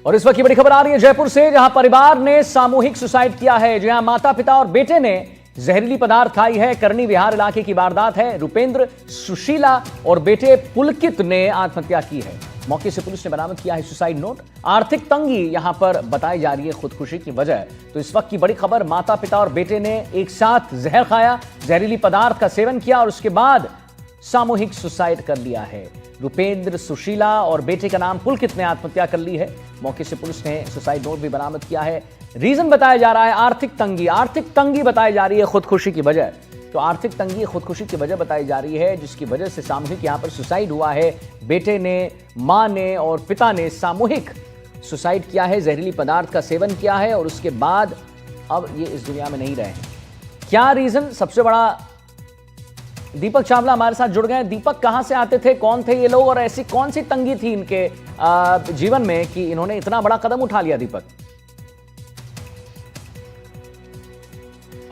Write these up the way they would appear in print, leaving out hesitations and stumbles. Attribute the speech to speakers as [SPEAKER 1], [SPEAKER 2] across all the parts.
[SPEAKER 1] और इस वक्त की बड़ी खबर आ रही है जयपुर से, जहां परिवार ने सामूहिक सुसाइड किया है। जहां माता पिता और बेटे ने जहरीली पदार्थ खाई है। करनी विहार इलाके की वारदात है। रुपेंद्र, सुशीला और बेटे पुलकित ने आत्महत्या की है। मौके से पुलिस ने बरामद किया है सुसाइड नोट। आर्थिक तंगी यहां पर बताई जा रही है खुदकुशी की वजह। तो इस वक्त की बड़ी खबर, माता पिता और बेटे ने एक साथ जहर खाया, जहरीली पदार्थ का सेवन किया और उसके बाद सामूहिक सुसाइड कर लिया है। रुपेंद्र, सुशीला और बेटे का नाम पुलकित ने आत्महत्या कर ली है। मौके से पुलिस ने सुसाइड नोट भी बरामद किया है। रीजन बताया जा रहा है आर्थिक तंगी बताई जा रही है खुदकुशी की वजह। तो आर्थिक तंगी खुदकुशी की वजह बताई जा रही है, जिसकी वजह से सामूहिक यहां पर सुसाइड हुआ है। बेटे ने, मां ने और पिता ने सामूहिक सुसाइड किया है, जहरीली पदार्थ का सेवन किया है और उसके बाद अब ये इस दुनिया में नहीं रहे हैं। क्या रीजन? सबसे बड़ा दीपक चावला हमारे साथ जुड़ गए। दीपक, कहां से आते थे, कौन थे ये लोग और ऐसी कौन सी तंगी थी इनके जीवन में कि इन्होंने इतना बड़ा कदम उठा लिया? दीपक,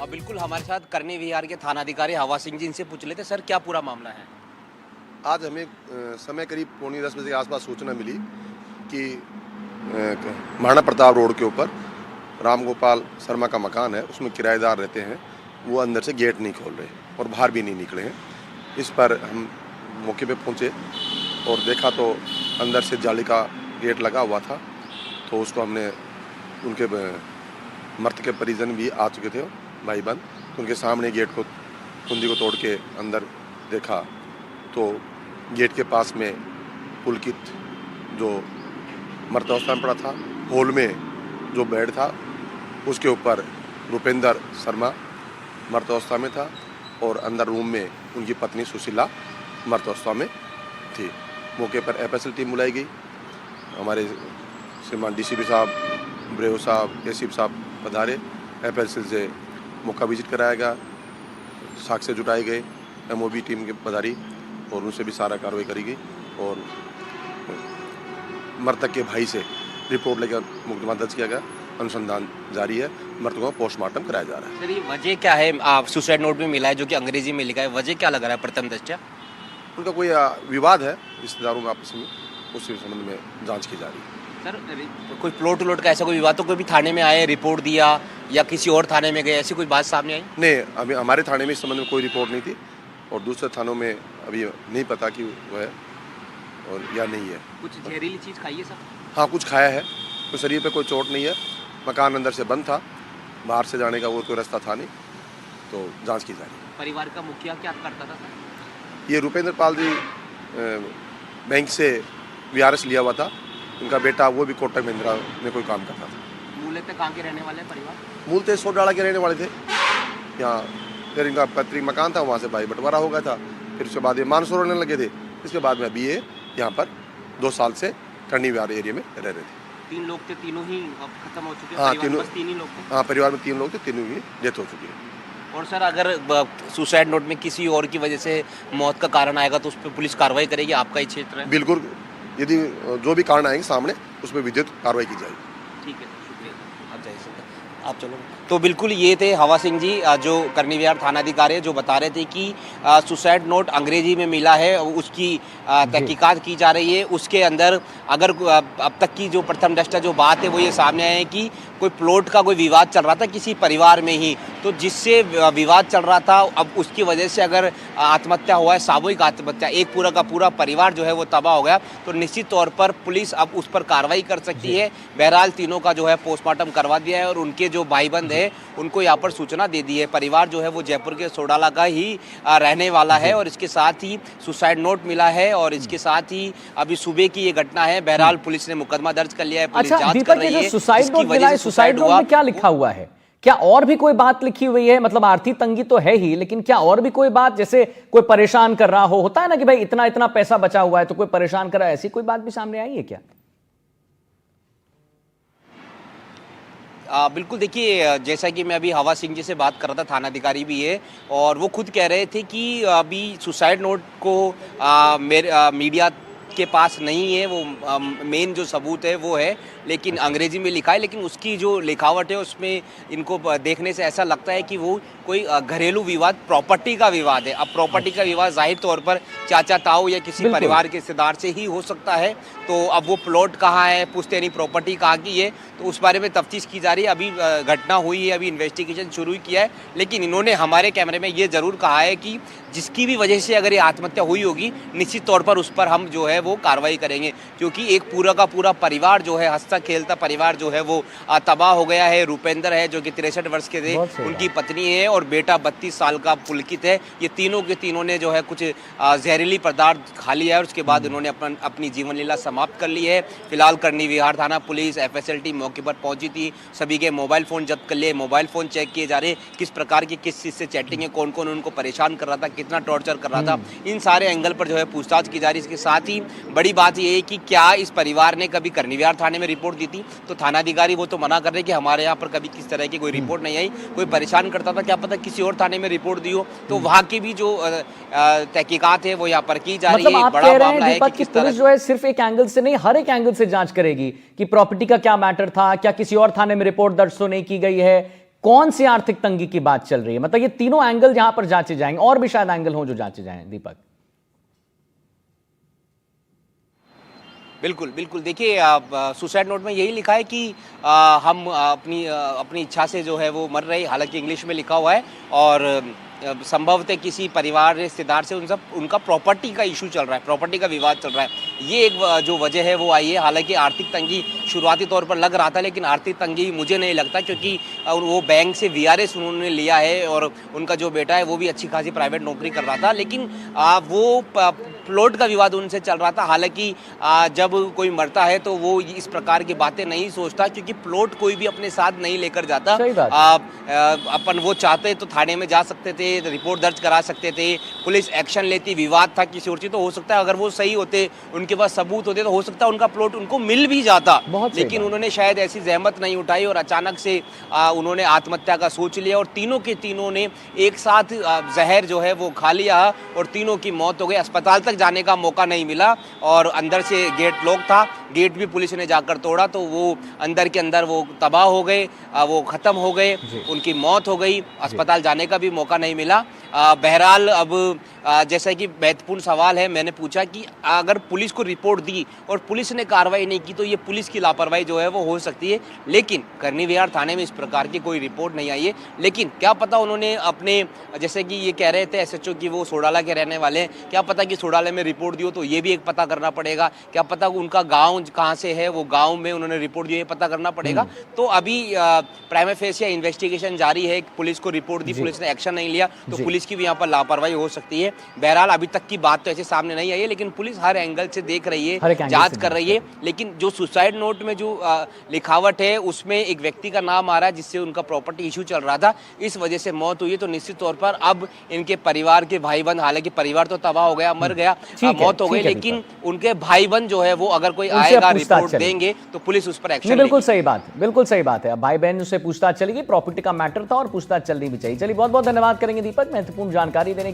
[SPEAKER 2] बिल्कुल, हमारे साथ करनी विहार के थानाधिकारी हवा सिंह जी, इनसे पूछ लेते। सर, क्या पूरा मामला है?
[SPEAKER 3] आज हमें समय करीब 9:45 बजे के आसपास सूचना मिली कि महाराणा प्रताप रोड के ऊपर राम गोपाल शर्मा का मकान है, उसमें किराएदार रहते हैं। वो अंदर से गेट नहीं खोल रहे और बाहर भी नहीं निकले हैं। इस पर हम मौके पे पहुंचे और देखा तो अंदर से जाली का गेट लगा हुआ था। तो उसको हमने, उनके मर्द के परिजन भी आ चुके थे, भाई बहन, तो उनके सामने गेट को, कुंडी को तोड़ के अंदर देखा तो गेट के पास में पुलकित जो मृतावस्था में पड़ा था। हॉल में जो बेड था उसके ऊपर रुपेंद्र शर्मा मृतावस्था में था और अंदर रूम में उनकी पत्नी सुशीला मृतावस्था में थी। मौके पर एफएसएल टीम बुलाई गई। हमारे श्रीमान डीसीपी साहब, ब्रेव साहब, एसीपी साहब पधारे। एफएसएल से मौका विजिट कराया गया, साक्ष्य जुटाए गए। एमओबी टीम के पधारी और उनसे भी सारा कार्रवाई करी गई और मृतक के भाई से रिपोर्ट लेकर मुकदमा दर्ज किया गया। अनुसंधान जारी है। मृतकों का पोस्टमार्टम कराया जा रहा है।
[SPEAKER 2] सर, ये वजह क्या है? सुसाइड नोट में मिला है जो कि अंग्रेजी में लिखा है, वजह क्या लग रहा है प्रथम दृष्टया?
[SPEAKER 3] उनका कोई विवाद है रिश्तेदारों में आपस में, उसके संबंध में जांच की जा रही है।
[SPEAKER 2] सर, कोई प्लॉट का ऐसा कोई विवाद तो कोई भी थाने में आए, रिपोर्ट दिया या किसी और थाने में गए, ऐसी कोई बात सामने आई?
[SPEAKER 3] नहीं, अभी हमारे थाने में इस संबंध में कोई रिपोर्ट नहीं थी और दूसरे थानों में अभी नहीं पता कि वो है और या नहीं है।
[SPEAKER 2] कुछ जहरीली चीज़ खाई है सर?
[SPEAKER 3] हाँ, कुछ खाया है। तो शरीर पे कोई चोट नहीं है। मकान अंदर से बंद था, बाहर से जाने का वो कोई रास्ता था नहीं, तो जांच की जा रही है।
[SPEAKER 2] परिवार का मुखिया क्या करता था सर?
[SPEAKER 3] ये रुपेंद्र पाल जी बैंक से वीआरएस लिया हुआ था। उनका बेटा वो भी कोटक महिंद्रा में कोई काम करता था।
[SPEAKER 2] मूलतः कहाँ के रहने वाले परिवार?
[SPEAKER 3] मूलतः सोडाला के रहने वाले थे। यहाँ फिर इनका पैतृक मकान था, वहाँ से भाई बंटवारा हो गया था। फिर उसके बाद ये मानसूर रहने लगे थे। इसके बाद में अभी ये यहाँ पर 2 साल से करनी विहार एरिया में रह रहे थे।
[SPEAKER 2] 3 लोग थे, तीनों ही खत्म हो चुके हैं?
[SPEAKER 3] हाँ,
[SPEAKER 2] तीन ही लोग थे।
[SPEAKER 3] हाँ, परिवार में 3 लोग थे, तीनों की डेथ हो चुकी है।
[SPEAKER 2] और सर, अगर सुसाइड नोट में किसी और की वजह से मौत का कारण आएगा तो उस पर पुलिस कार्रवाई करेगी? आपका ही क्षेत्र है।
[SPEAKER 3] बिल्कुल, यदि जो भी कारण आएंगे सामने, उस पर विद्युत कार्रवाई की जाएगी।
[SPEAKER 2] ठीक है, शुक्रिया। आप जाइए सर, आप चलो। तो बिल्कुल ये थे हवा सिंह जी, जो करनी विहार थानाधिकारी, जो बता रहे थे कि सुसाइड नोट अंग्रेजी में मिला है, उसकी तहकीकात की जा रही है। उसके अंदर अगर अब तक की जो प्रथम दृष्टया जो बात है वो ये सामने आए कि कोई प्लॉट का कोई विवाद चल रहा था किसी परिवार में ही, तो जिससे विवाद चल रहा था, अब उसकी वजह से अगर आत्महत्या हुआ है, सामूहिक आत्महत्या, एक पूरा का पूरा परिवार जो है वो तबाह हो गया, तो निश्चित तौर पर पुलिस अब उस पर कार्रवाई कर सकती है। बहरहाल तीनों का जो है पोस्टमार्टम करवा दिया है और उनके जो भाई बंद है उनको यहाँ पर सूचना दे दी है। परिवार जो है वो जयपुर के सोडाला का ही रहने वाला है और इसके साथ ही सुसाइड नोट मिला है और इसके साथ ही अभी सुबह की ये घटना है। बहरहाल पुलिस ने मुकदमा दर्ज कर लिया है, पुलिस जांच कर रही है।
[SPEAKER 1] सुसाइड नोट मिला है, सुसाइड नोट में क्या लिखा हुआ है? क्या और भी कोई बात लिखी हुई है? मतलब आर्थिक तंगी तो है ही, लेकिन क्या और भी कोई बात, जैसे कोई परेशान कर रहा हो, होता है ना कि भाई इतना इतना पैसा बचा हुआ है तो कोई परेशान कर रहा है, ऐसी कोई बात भी सामने आई है क्या?
[SPEAKER 2] बिल्कुल, देखिए, जैसा कि मैं अभी हवा सिंह जी से बात कर रहा था, थानाधिकारी भी है, और वो खुद कह रहे थे कि अभी सुसाइड नोट को मीडिया के पास नहीं है, वो मेन जो सबूत है वो है, लेकिन अंग्रेजी में लिखा है, लेकिन उसकी जो लिखावट है उसमें इनको देखने से ऐसा लगता है कि वो कोई घरेलू विवाद, प्रॉपर्टी का विवाद है। अब प्रॉपर्टी का विवाद जाहिर तौर पर चाचा ताऊ या किसी परिवार के रिश्तेदार से ही हो सकता है, तो अब वो प्लॉट कहाँ है, पुश्तैनी प्रॉपर्टी कहाँ की है, तो उस बारे में तफ्तीश की जा रही है। अभी घटना हुई है, अभी इन्वेस्टिगेशन शुरू किया है, लेकिन इन्होंने हमारे कैमरे में ये ज़रूर कहा है कि जिसकी भी वजह से अगर ये आत्महत्या हुई होगी, निश्चित तौर पर उस पर हम जो है वो कार्रवाई करेंगे, क्योंकि एक पूरा का पूरा परिवार जो है, हंसता खेलता परिवार जो है वो तबाह हो गया है। रुपेंद्र है जो कि 63 वर्ष के थे, उनकी पत्नी है और बेटा 32 साल का पुलकित है। ये तीनों के तीनों ने जो है कुछ जहरीली पदार्थ खा लिया है और उसके बाद उन्होंने अपनी जीवन लीला समाप्त कर ली है। फिलहाल करनी विहार थाना पुलिस, FSL टीम मौके पर पहुंची थी, सभी के मोबाइल फ़ोन जब्त कर लिए, मोबाइल फ़ोन चेक किए जा रहे, किस प्रकार की किस चीज़ से चैटिंग है, कौन कौन उनको परेशान कर रहा था, कितना टॉर्चर कर रहा था, इन सारे एंगल पर जो है पूछताछ की जा रही है। इसके साथ ही बड़ी बात ये है कि क्या इस परिवार ने कभी करनी विहार थाने में रिपोर्ट दी थी, तो थानाधिकारी वो तो मना कर रहे कि हमारे यहाँ पर कभी किस तरह की कोई रिपोर्ट नहीं आई, कोई परेशान करता था, क्या पता किसी और थाने में रिपोर्ट दी हो, तो वहाँ की भी जो तहकीकात है वो यहाँ पर की जा रही है।
[SPEAKER 1] मतलब आप कह रहे हैं दीपक कि पुलिस जो है सिर्फ एक एंगल से नहीं, हर एक एंगल से जांच करेगी कि प्रॉपर्टी का क्या मैटर था, क्या किसी और थाने में रिपोर्ट दर्ज तो नहीं की गई है, कौन सी आर्थिक तंगी की बात चल रही है, मतलब ये तीनों एंगल यहां पर जांचे जाएंगे, और भी शायद एंगल हो जो जांचे जाएं। दीपक
[SPEAKER 2] बिल्कुल बिल्कुल, देखिए सुसाइड नोट में यही लिखा है कि हम अपनी इच्छा से जो है वो मर रहे, हालांकि इंग्लिश में लिखा हुआ है, और संभवतः किसी परिवार रिश्तेदार से उनका प्रॉपर्टी का इशू चल रहा है, प्रॉपर्टी का विवाद चल रहा है, ये एक जो वजह है वो आई है। हालांकि आर्थिक तंगी शुरुआती तौर पर लग रहा था, लेकिन आर्थिक तंगी मुझे नहीं लगता, क्योंकि वो बैंक से VRS उन्होंने लिया है और उनका जो बेटा है वो भी अच्छी खासी प्राइवेट नौकरी कर रहा था, लेकिन वो प्लॉट का विवाद उनसे चल रहा था। हालांकि जब कोई मरता है तो वो इस प्रकार की बातें नहीं सोचता, क्योंकि प्लॉट कोई भी अपने साथ नहीं लेकर जाता। अपन वो चाहते तो थाने में जा सकते थे, रिपोर्ट दर्ज करा सकते थे, पुलिस एक्शन लेती, विवाद था किसी और चीज तो हो सकता है अगर वो सही होते, उनके पास सबूत होते, तो हो सकता है उनका प्लॉट उनको मिल भी जाता, लेकिन उन्होंने शायद ऐसी जहमत नहीं उठाई और अचानक से उन्होंने आत्महत्या का सोच लिया और तीनों के तीनों ने एक साथ जहर जो है वो खा लिया और तीनों की मौत हो गई। अस्पताल तक जाने का मौका नहीं मिला और अंदर से गेट लॉक था, गेट भी पुलिस ने जाकर तोड़ा, तो वो अंदर के अंदर वो तबाह हो गए, वो खत्म हो गए, उनकी मौत हो गई, अस्पताल जाने का भी मौका नहीं मिला। बहरहाल अब जैसा कि महत्वपूर्ण सवाल है, मैंने पूछा कि अगर पुलिस को रिपोर्ट दी और पुलिस ने कार्रवाई नहीं की तो ये पुलिस की लापरवाही जो है वो हो सकती है, लेकिन करनी विहार थाने में इस प्रकार की कोई रिपोर्ट नहीं आई है। लेकिन क्या पता उन्होंने अपने, जैसे कि ये कह रहे थे SHO की वो सोडाला के रहने वाले हैं, क्या पता कि सोडाला में रिपोर्ट दी हो, तो ये भी एक पता करना पड़ेगा। क्या पता उनका गाँव कहाँ से है, वो गाँव में उन्होंने रिपोर्ट दी, ये पता करना पड़ेगा। तो अभी प्राइमा फेसिया इन्वेस्टिगेशन जारी है, पुलिस को रिपोर्ट दी, पुलिस ने एक्शन नहीं लिया, तो पुलिस की भी यहाँ पर लापरवाही हो सकती है। बहरहाल अभी तक की बात तो ऐसे सामने नहीं आई है, लेकिन पुलिस हर एंगल से देख रही है, जांच कर रही है। लेकिन जो सुसाइड नोट में जो लिखावट है उसमें एक व्यक्ति का नाम आ रहा है जिससे उनका प्रॉपर्टी इशू चल रहा था, इस वजह से मौत हुई है। तो निश्चित तौर पर अब इनके परिवार के भाई बहन, हालांकि परिवार तो तबाह हो गया, मर गया, मौत हो गई, लेकिन उनके भाई बहन जो है वो अगर कोई आएगा रिपोर्ट देंगे तो पुलिस उस पर एक्शन।
[SPEAKER 1] बिल्कुल सही बात, बिल्कुल सही बात है। अब भाई बहन से पूछताछ चलेगी, प्रॉपर्टी का मैटर था और पूछताछ चलनी भी चाहिए। चलिए बहुत बहुत धन्यवाद करेंगे दीपक, महत्वपूर्ण जानकारी देने